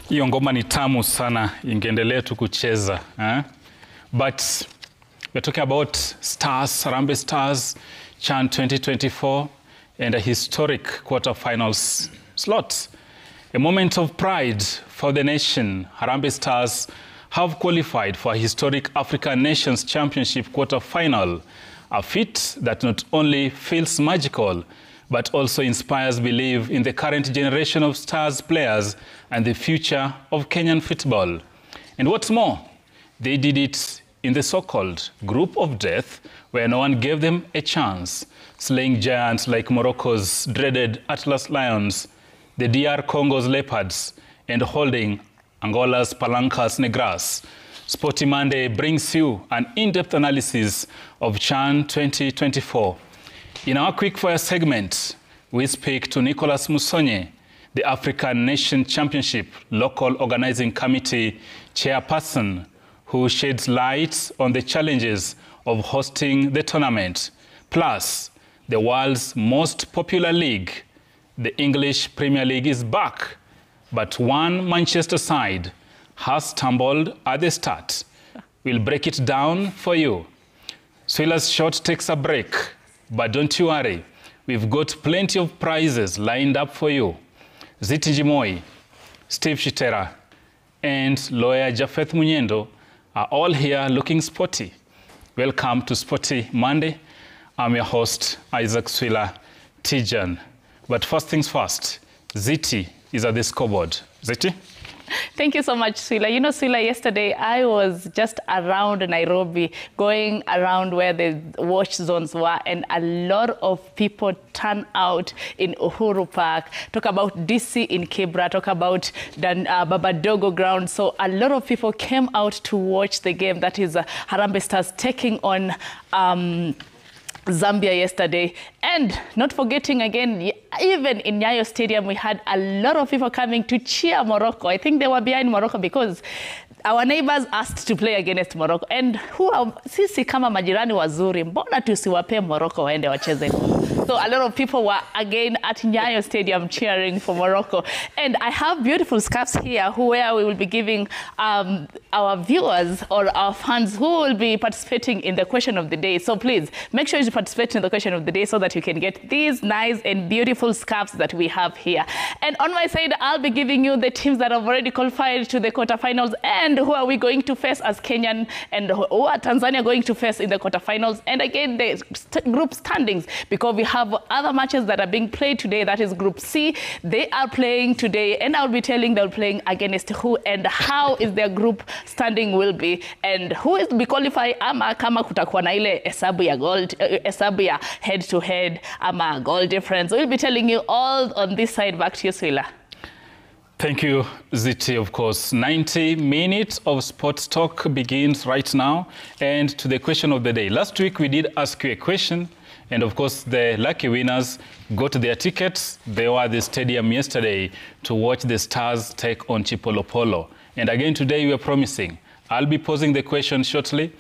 Hiyo ngoma ni tamu sana, ingeendelea tu kucheza. But we're talking about Stars, Harambee Stars, CHAN 2024, and a historic quarterfinals slot. A moment of pride for the nation. Harambee Stars have qualified for a historic African Nations Championship quarterfinal, a feat that not only feels magical, but also inspires belief in the current generation of Stars players and the future of Kenyan football. And what's more, they did it in the so-called group of death, where no one gave them a chance, slaying giants like Morocco's dreaded Atlas Lions, the DR Congo's Leopards, and holding Angola's Palancas Negras. SportyMonday brings you an in-depth analysis of CHAN 2024. In our quickfire segment, we speak to Nicholas Musonye, the African Nation Championship Local Organizing Committee chairperson, who sheds light on the challenges of hosting the tournament. Plus, the world's most popular league, the English Premier League, is back, but one Manchester side has stumbled at the start. We'll break it down for you. Swila's Shot takes a break, but don't you worry, we've got plenty of prizes lined up for you. Ziti Jimoi, Steve Shitera, and lawyer Jafeth Munyendo are all here looking sporty. Welcome to Sporty Monday. I'm your host, Isaac Swila Tijan. But first things first, Ziti is at the scoreboard. Ziti? Thank you so much, Swila. You know, Swila, yesterday I was just around Nairobi, going around where the watch zones were, and a lot of people turned out in Uhuru Park. Talk about DC in Kibra, talk about Babadogo ground. So a lot of people came out to watch the game. That is Harambee Stars taking on Zambia yesterday. And not forgetting again, even in Nyayo Stadium, we had a lot of people coming to cheer Morocco. I think they were behind Morocco because our neighbors asked to play against Morocco. And sisi kama majirani wazuri, mbona tusiwape Morocco waende wacheze? So a lot of people were again at Nyayo Stadium cheering for Morocco. And I have beautiful scarves here where we will be giving our viewers or our fans who will be participating in the question of the day. So please make sure you participate in the question of the day so that you can get these nice and beautiful scarves that we have here. And on my side, I'll be giving you the teams that have already qualified to the quarterfinals and who are we going to face as Kenyan and who are Tanzania going to face in the quarterfinals. And again, the group standings, because we have other matches that are being played today. That is Group C. They are playing today, and I'll be telling they're playing against who and how is their group standing will be, and who is to be qualified, ama kama kutakuwa na ile hesabu ya gold, hesabu ya head to head, ama goal difference. We'll be telling you all on this side. Back to you, Swila. Thank you, Ziti. Of course, 90 minutes of sports talk begins right now. And to the question of the day. Last week, we did ask you a question. And of course, the lucky winners got their tickets. They were at the stadium yesterday to watch the Stars take on Chipolopolo. And again, today we are promising. I'll be posing the question shortly.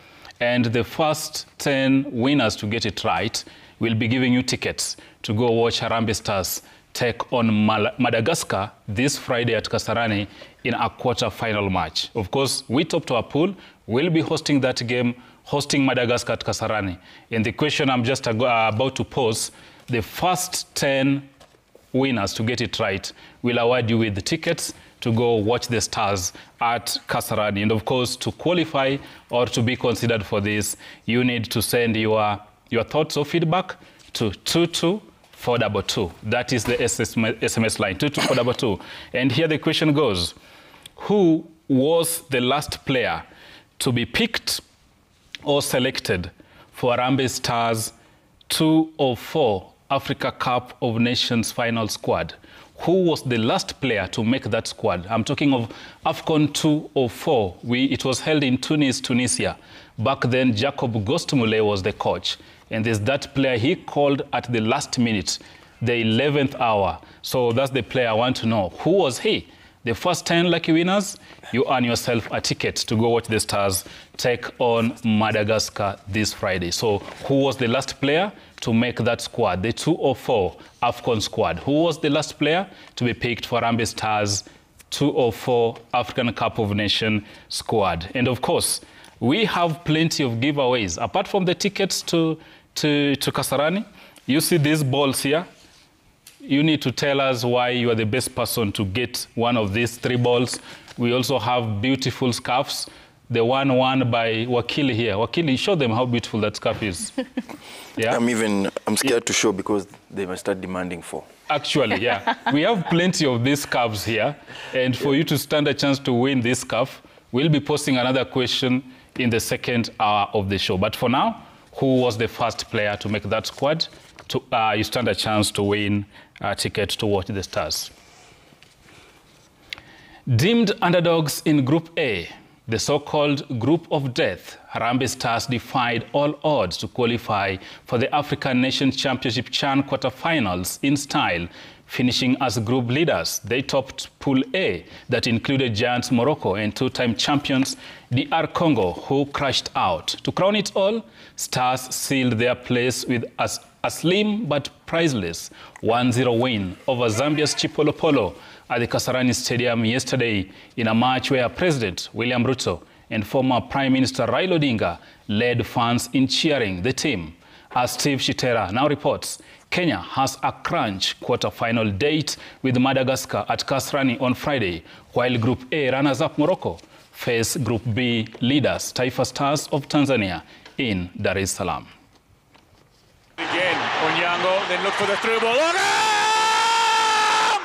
And the first 10 winners to get it right will be giving you tickets to go watch Harambee Stars take on Madagascar this Friday at Kasarani in a quarter-final match. Of course, we topped our pool. We'll be hosting that game, hosting Madagascar at Kasarani. And the question I'm just about to pose, the first 10 winners to get it right will award you with the tickets to go watch the Stars at Kasarani. And of course, to qualify or to be considered for this, you need to send your thoughts or feedback to 22422. That is the SMS line, 22422. And here the question goes, who was the last player to be picked or selected for Harambee Stars 204 Africa Cup of Nations final squad? Who was the last player to make that squad? I'm talking of AFCON 204. It was held in Tunis, Tunisia. Back then, Jacob Gostumule was the coach. And there's that player he called at the last minute, the 11th hour. So that's the player I want to know. Who was he? The first 10 lucky winners, you earn yourself a ticket to go watch the Stars take on Madagascar this Friday. So who was the last player to make that squad, the 204 AFCON squad? Who was the last player to be picked for Harambee Stars 204 African Cup of Nations squad. And of course, we have plenty of giveaways. Apart from the tickets to Kasarani, you see these balls here. You need to tell us why you are the best person to get one of these 3 balls. We also have beautiful scarves. The one won by Wakili here. Wakili, show them how beautiful that scarf is. Yeah? I'm scared to show because they might start demanding for. Actually, yeah. We have plenty of these scarves here. And for you to stand a chance to win this scarf, we'll be posting another question in the second hour of the show. But for now, who was the first player to make that squad? You stand a chance to win a ticket to watch the Stars. Deemed underdogs in Group A, the so-called Group of Death, Harambee Stars defied all odds to qualify for the African Nations Championship CHAN quarterfinals in style, finishing as group leaders. They topped Pool A that included giants Morocco and 2-time champions DR Congo, who crashed out. To crown it all, Stars sealed their place with a slim but priceless 1-0 win over Zambia's Chipolopolo at the Kasarani Stadium yesterday in a match where President William Ruto and former Prime Minister Raila Odinga led fans in cheering the team. As Steve Shitera now reports, Kenya has a crunch quarter-final date with Madagascar at Kasarani on Friday, while Group A runners-up Morocco face Group B leaders Taifa Stars of Tanzania in Dar es Salaam. Again, Onyango, then look for the through ball.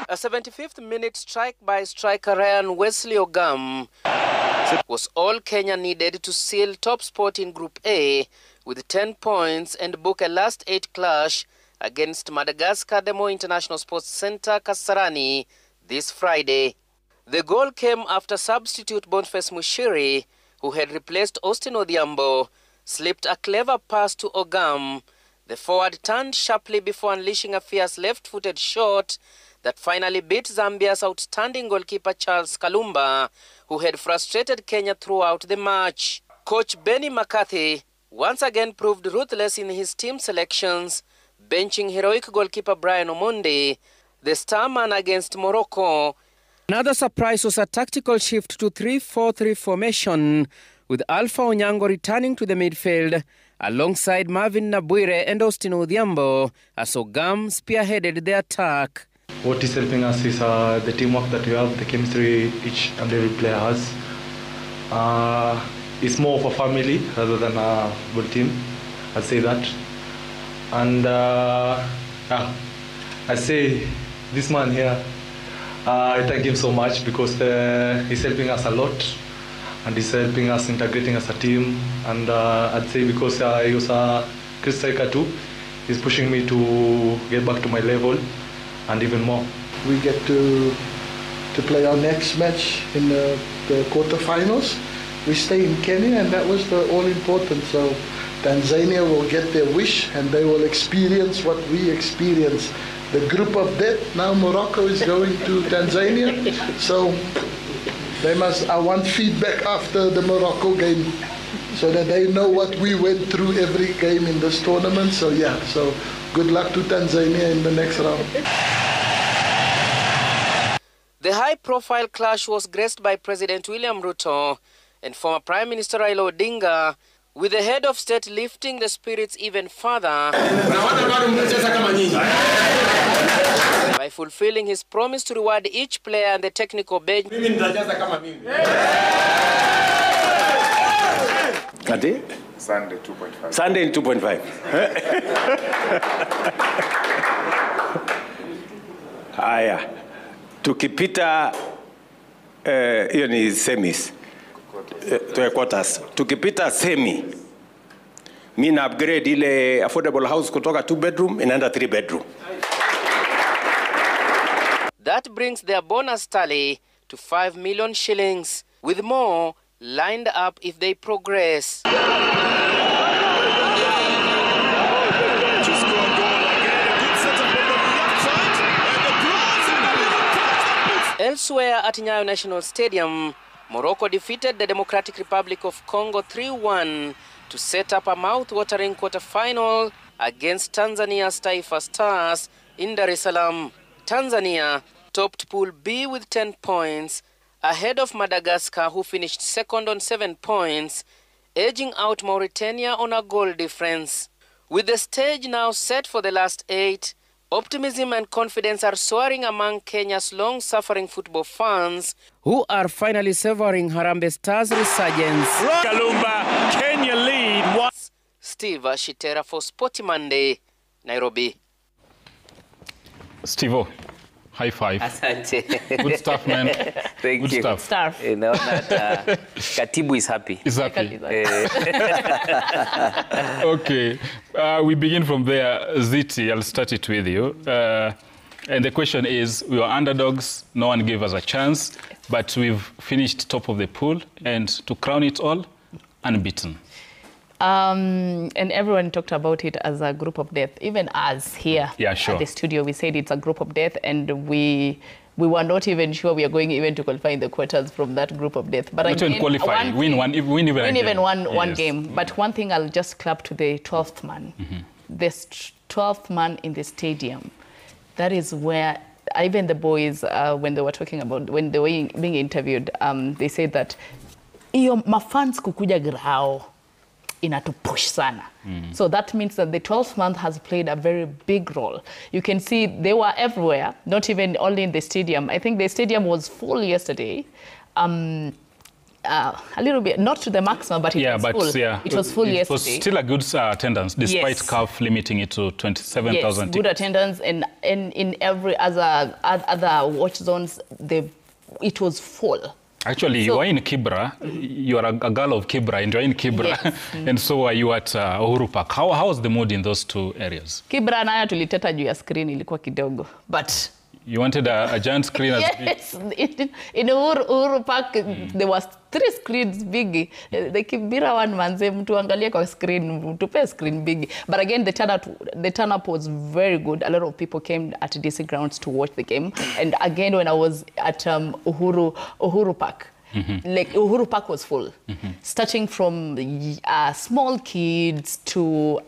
A 75th minute strike by striker Ryan Wesley Ogam was all Kenya needed to seal top spot in Group A with 10 points and book a last 8 clash against Madagascar Demo International Sports Center Kasarani this Friday. The goal came after substitute Boniface Mushiri, who had replaced Austin Odhiambo, slipped a clever pass to Ogam. The forward turned sharply before unleashing a fierce left-footed shot that finally beat Zambia's outstanding goalkeeper Charles Kalumba, who had frustrated Kenya throughout the match. Coach Benny McCarthy once again proved ruthless in his team selections, benching heroic goalkeeper Brian Omondi, the star man against Morocco. Another surprise was a tactical shift to 3-4-3 formation, with Alpha Onyango returning to the midfield alongside Marvin Nabuire and Austin Odhiambo as Ogam spearheaded the attack. What is helping us is the teamwork that we have, the chemistry each and every player has. It's more of a family rather than a good team, I'd say that. And I say this man here, I thank him so much because he's helping us a lot and he's helping us integrating as a team. And I'd say because he was a great striker too, he's pushing me to get back to my level and even more. We get to play our next match in the quarterfinals. We stay in Kenya, and that was the all important. So Tanzania will get their wish and they will experience what we experience. The group of death, now Morocco is going to Tanzania. So I want feedback after the Morocco game so that they know what we went through every game in this tournament. So yeah, so good luck to Tanzania in the next round. The high-profile clash was graced by President William Ruto and former Prime Minister Raila Odinga, with the head of state lifting the spirits even further by fulfilling his promise to reward each player and the technical bench. Sunday 2.5. Sunday 2.5. Haya. Tukipita hiyo ni semis. Quarters. Tukipita semi, mi na upgrade ile affordable house kutoka 2 bedroom inaenda 3 bedroom. That brings their bonus tally to 5 million shillings, with more lined up if they progress. Elsewhere at Nyayo National Stadium, Morocco defeated the Democratic Republic of Congo 3-1 to set up a mouth-watering quarter-final against Tanzania's Taifa Stars in Dar es Salaam. Tanzania topped Pool B with 10 points, ahead of Madagascar, who finished second on 7 points, edging out Mauritania on a goal difference. With the stage now set for the last 8, optimism and confidence are soaring among Kenya's long-suffering football fans, who are finally savoring Harambee Stars' resurgence. Kalumba, Kenya lead. Steve Shitera for SportyMonday, Nairobi. Steve-o, high five. Asante. Good stuff, man. Thank Good you. stuff. Staff. Naona Katibu is happy. Is happy. Eh, Okay, we begin from there. Ziti, I'll start it with you. And the question is, we were underdogs, no one gave us a chance, but we've finished top of the pool, and to crown it all, unbeaten. And everyone talked about it as a group of death. Even us here Sure. at the studio, we said it's a group of death, and we were not even sure we are going even to qualify in the quarters from that group of death. But Not even qualify, win even one game. But one thing I'll just clap to the 12th man. This 12th man in the stadium. That is where even the boys, when they were talking about, when they were being interviewed, they said that iyo mafans kukuja grao inatupush sana. So that means that the 12th month has played a very big role. You can see they were everywhere, not even only in the stadium. I think the stadium was full yesterday. A little bit, not to the maximum, but it was full. It was full yesterday. It was still a good attendance, despite CAF limiting it to 27,000 Yes, good attendance, and in every other watch zones, it was full. Actually, you are in Kibra. You are a girl of Kibra, and you are in Kibra. Yes. And so are you at Uhuru Park. How was the mood in those two areas? Kibra nayo tuliteta juu ya screen ilikuwa kidogo, but you wanted a giant screen. Yes, in Uhuru Park there was 3 screens big. The Kibira one manze mtu angalia kwa screen, tupe screen big. But again, the turn up was very good. A lot of people came at DC grounds to watch the game. And again, when I was at Uhuru Park, like Uhuru Park was full, starting from small kids to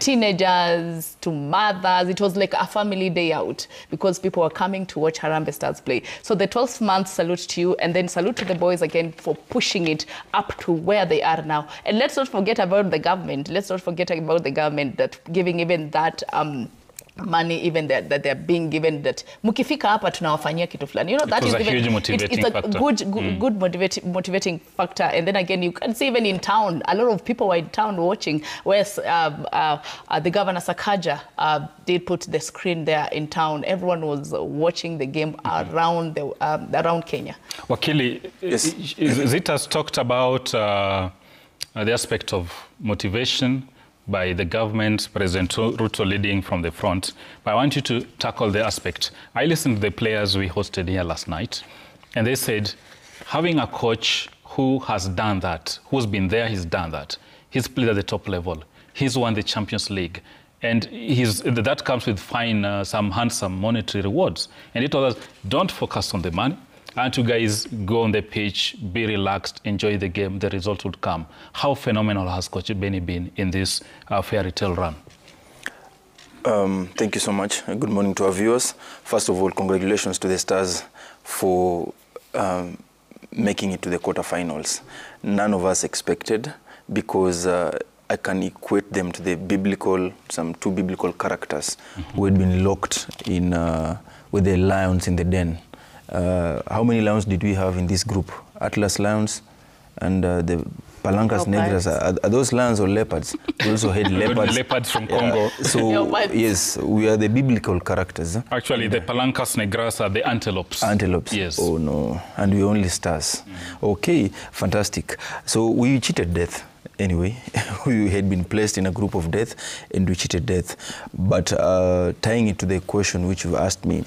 teenagers to mothers. It was like a family day out because people were coming to watch Harambee Stars play. So the 12th month, salute to you, and then salute to the boys again for pushing it up to where they are now. And let's not forget about the government. Let's not forget about the government that giving even that money, even that they're being given, that mukifika hapa tunawafanyia kitu fulani. You know, that is a huge motivating it's a factor. good motivating factor. And then again, you can see even in town, a lot of people were in town watching, whereas the governor Sakaja did put the screen there in town. Everyone was watching the game around Kenya. Wakili, Yes. Zita's talked about the aspect of motivation by the government, President Ruto leading from the front. But I want you to tackle the aspect. I listened to the players we hosted here last night, and they said, having a coach who has done that, who's been there, he's done that. He's played at the top level. He's won the Champions League. And that comes with some handsome monetary rewards. And it was, don't focus on the money. And you guys go on the pitch, be relaxed, enjoy the game, the result would come. How phenomenal has Coach Benny been in this fairy tale run? Thank you so much. Good morning to our viewers. First of all, congratulations to the Stars for making it to the quarterfinals. None of us expected, because I can equate them to the some 2 biblical characters who had been locked in with the lions in the den. How many lions did we have in this group? Atlas lions and the Palancas Negras. Are those lions or leopards? We also had leopards. Leopards from Congo. So, yes, we are the biblical characters. Actually, the Palancas Negras are the antelopes. Antelopes? Yes. Oh, no. And we only stars. Okay, fantastic. So we cheated death. Anyway, we had been placed in a group of death, and we cheated death. But tying it to the question which you've asked me,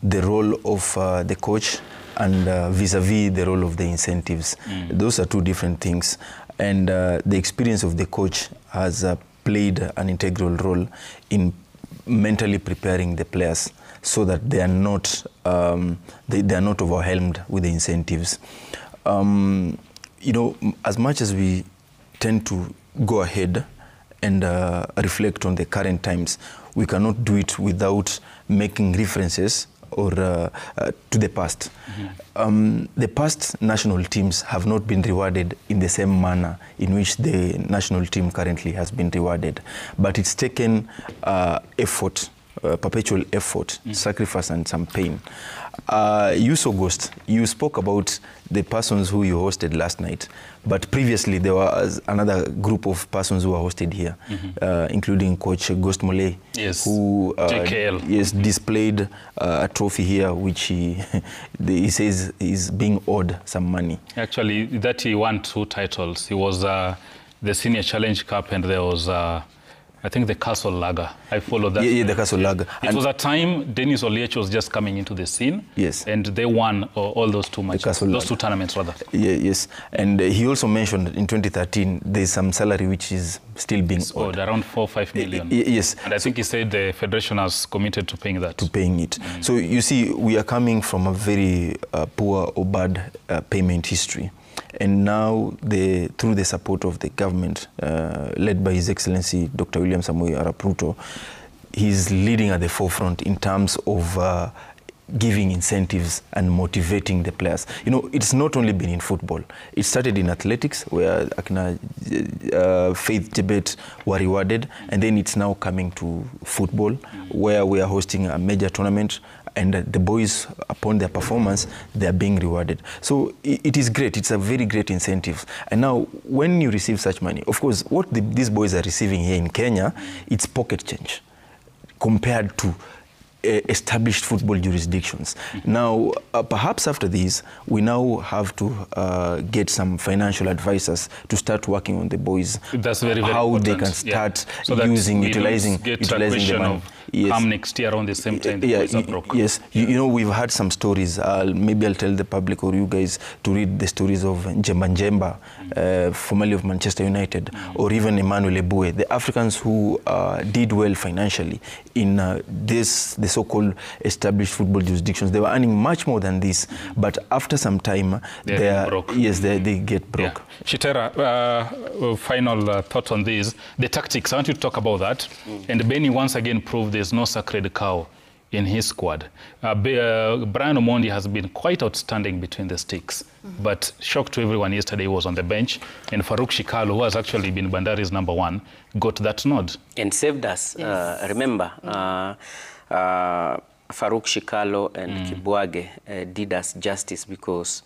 the role of the coach and vis-a-vis the role of the incentives. Those are 2 different things. And the experience of the coach has played an integral role in mentally preparing the players so that they are not they are not overwhelmed with the incentives. You know, as much as we tend to go ahead and reflect on the current times, we cannot do it without making references or to the past. The past national teams have not been rewarded in the same manner in which the national team currently has been rewarded. But it's taken effort, perpetual effort, sacrifice and some pain. You saw Ghost, you spoke about the persons who you hosted last night, but previously there was another group of persons who were hosted here, including Coach Ghost Molay, who displayed a trophy here, which he says is being owed some money. Actually, that he won 2 titles. He was the Senior Challenge Cup, and there was I think the Castle Lager. I followed that. Yeah, the Castle Lager. It was a time Dennis Oliech was just coming into the scene. Yes. And they won all those 2 matches, those 2 tournaments rather. Yeah, yes. And he also mentioned in 2013 there's some salary which is still being owed. Around 4 or 5 million. Yes. And I think he said the federation has committed to paying that. To paying it. So you see, we are coming from a very poor or bad payment history. And now, through the support of the government, led by His Excellency Dr. William Samoei Arap Ruto, he's leading at the forefront in terms of giving incentives and motivating the players. You know, it's not only been in football. It started in athletics, where Faith Jebet were rewarded, and then it's now coming to football, where we are hosting a major tournament, and the boys, upon their performance, they are being rewarded. So it is great. It's a very great incentive. And now, when you receive such money, of course, what these boys are receiving here in Kenya, it's pocket change compared to established football jurisdictions. Now, perhaps after this, we now have to get some financial advisors to start working on the boys. That's very, very how important. They can start so utilizing the money. Yes. Come next year around the same time the boys are broke. Yes, you know, we've had some stories. Maybe I'll tell the public or you guys to read the stories of Njemba, formerly of Manchester United, or even Emmanuel Eboué, the Africans who did well financially in the so-called established football jurisdictions. They were earning much more than this, but after some time, they broke. Yes, they get broke. Yeah. Shitera, final thought on this. The tactics, I want you to talk about that. And Benny once again proved there's no sacred cow in his squad. Brian Omondi has been quite outstanding between the sticks, but shock to everyone yesterday he was on the bench, and Farouk Shikalo, who has actually been Bandari's #1, got that nod. And saved us. Yes. Remember, Farouk Shikalo and Kibwage did us justice, because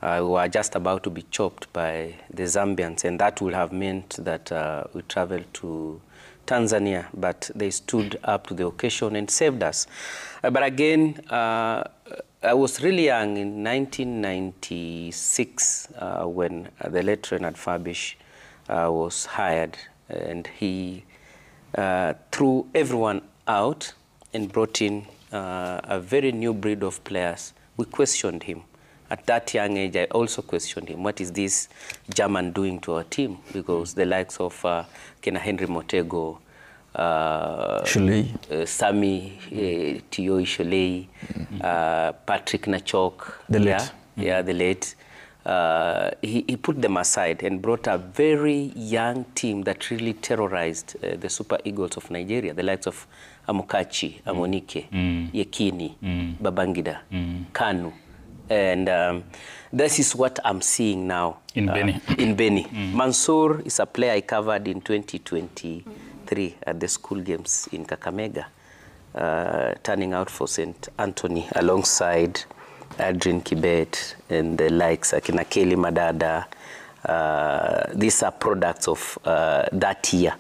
we were just about to be chopped by the Zambians, and that would have meant that we traveled to Tanzania, but they stood up to the occasion and saved us. But again, I was really young in 1996 when the late Renard Fabish was hired, and he threw everyone out and brought in a very new breed of players. We questioned him. At that young age, I also questioned him. What is this German doing to our team? Because the likes of Kena Henry Motego, Sami Tioi Sholei, Patrick Nachok, the late. He put them aside and brought a very young team that really terrorized the Super Eagles of Nigeria, the likes of Amokachi, Amonike, Yekini, Babangida, Kanu. And this is what I'm seeing now in Beni. Mansour is a player I covered in 2023 at the school games in Kakamega, turning out for St. Anthony alongside Adrian Kibet and the likes, Akina Kelly Madada. These are products of that year.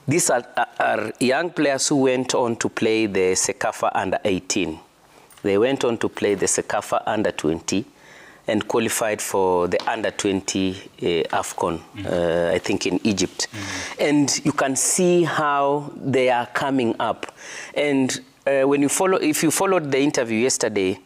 These are young players who went on to play the Sekafa under-18. They went on to play the Sekafa under-20 and qualified for the under-20 AFCON, I think in Egypt. And you can see how they are coming up. And if you followed the interview yesterday,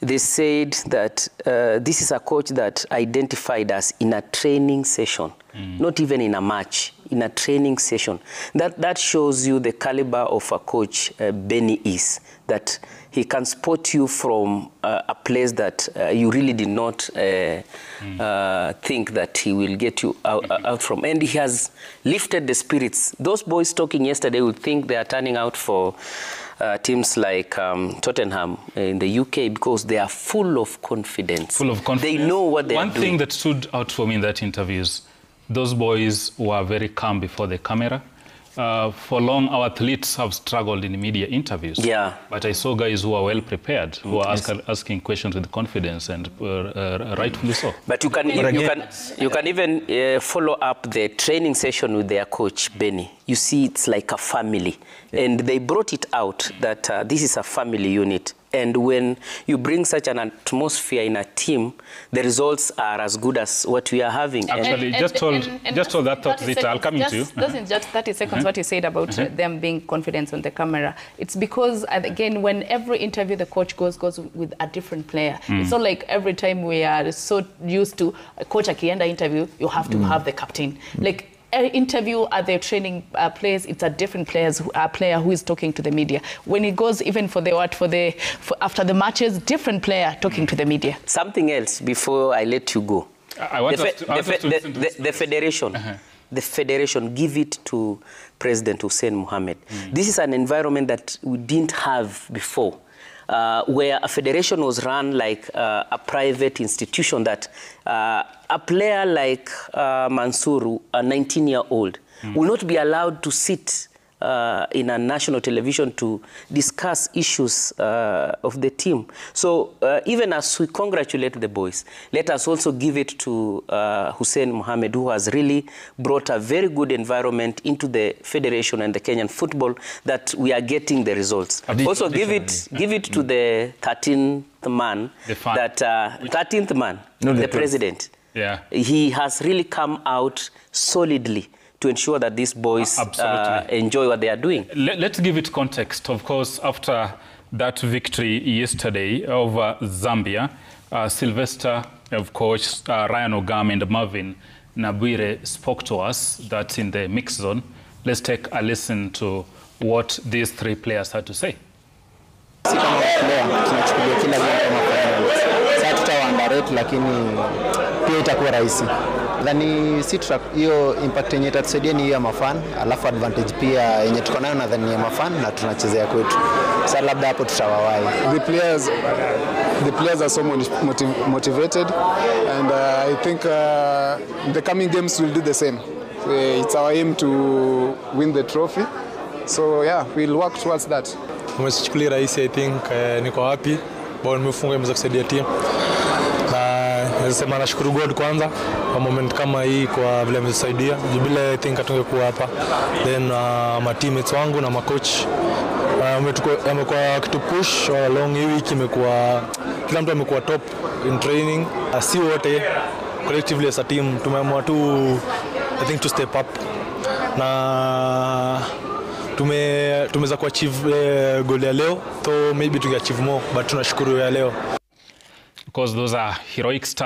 they said that this is a coach that identified us in a training session, not even in a match, in a training session. That shows you the caliber of a coach Benny is, that he can spot you from a place that you really did not think that he will get you out from. And he has lifted the spirits. Those boys talking yesterday would think they are turning out for teams like Tottenham in the UK, because they are full of confidence. Full of confidence. They know what they are doing. One thing that stood out for me in that interview is those boys were very calm before the camera. For long, our athletes have struggled in media interviews. Yeah. But I saw guys who are well prepared, who are asking questions with confidence, and rightfully so. But you can even follow up the training session with their coach, Benny. You see, it's like a family. Yeah. And they brought it out that this is a family unit. And when you bring such an atmosphere in a team, the results are as good as what we are having. Actually, just hold that thought, Zita. I'll come into you. Doesn't just 30 seconds what you said about them being confident on the camera. It's because, again, when every interview the coach goes with a different player. It's not like every time we are so used to a coach akienda interview, you have to have the captain. Like, interview at their training place, it's a different player who is talking to the media. When it goes even for after the matches, different player talking to the media. Something else before I let you go. The federation. The federation, give it to President Hussein Mohamed. This is an environment that we didn't have before. Where a federation was run like a private institution, that a player like Mansour, a 19-year-old, will not be allowed to sit in a national television to discuss issues of the team. So even as we congratulate the boys, let us also give it to Hussein Mohamed, who has really brought a very good environment into the federation and the Kenyan football, that we are getting the results. Also give it to the 13th man, the president. Yeah. He has really come out solidly to ensure that these boys enjoy what they are doing. Let's give it context. Of course, after that victory yesterday over Zambia, Sylvester, of course, Ryan Ogam and Marvin Nabwire spoke to us. That's in the mix zone. Let's take a listen to what these three players had to say. Dhani hiyo impact yenye itatusaidia ni ya mafan, alafu advantage pia yenye tuko nayo nadhani ya mafan na tunachezea kwetu. Sasa labda hapo tutawawai. The players are so motivated, and I think the coming games will do the same. It's our aim to win the trophy. So yeah, we'll work towards that. Umesichukulia rahisi, I think niko happy bao nimefunga imeweza kusaidia team. Nasema nashukuru God kwanza kwa moment kama hii, kwa vile amesaidia. Bila I think atungekuwa hapa. Then my teammates wangu na coach amekuwa kitu push along hii wiki, imekuwa kila mtu amekuwa top in training. Si wote collectively as a team tumeamua tu I think to step up, na tumeweza kuachieve goal ya leo, so maybe tungeachieve more, but tunashukuru ya leo. Of course, those are heroic stars.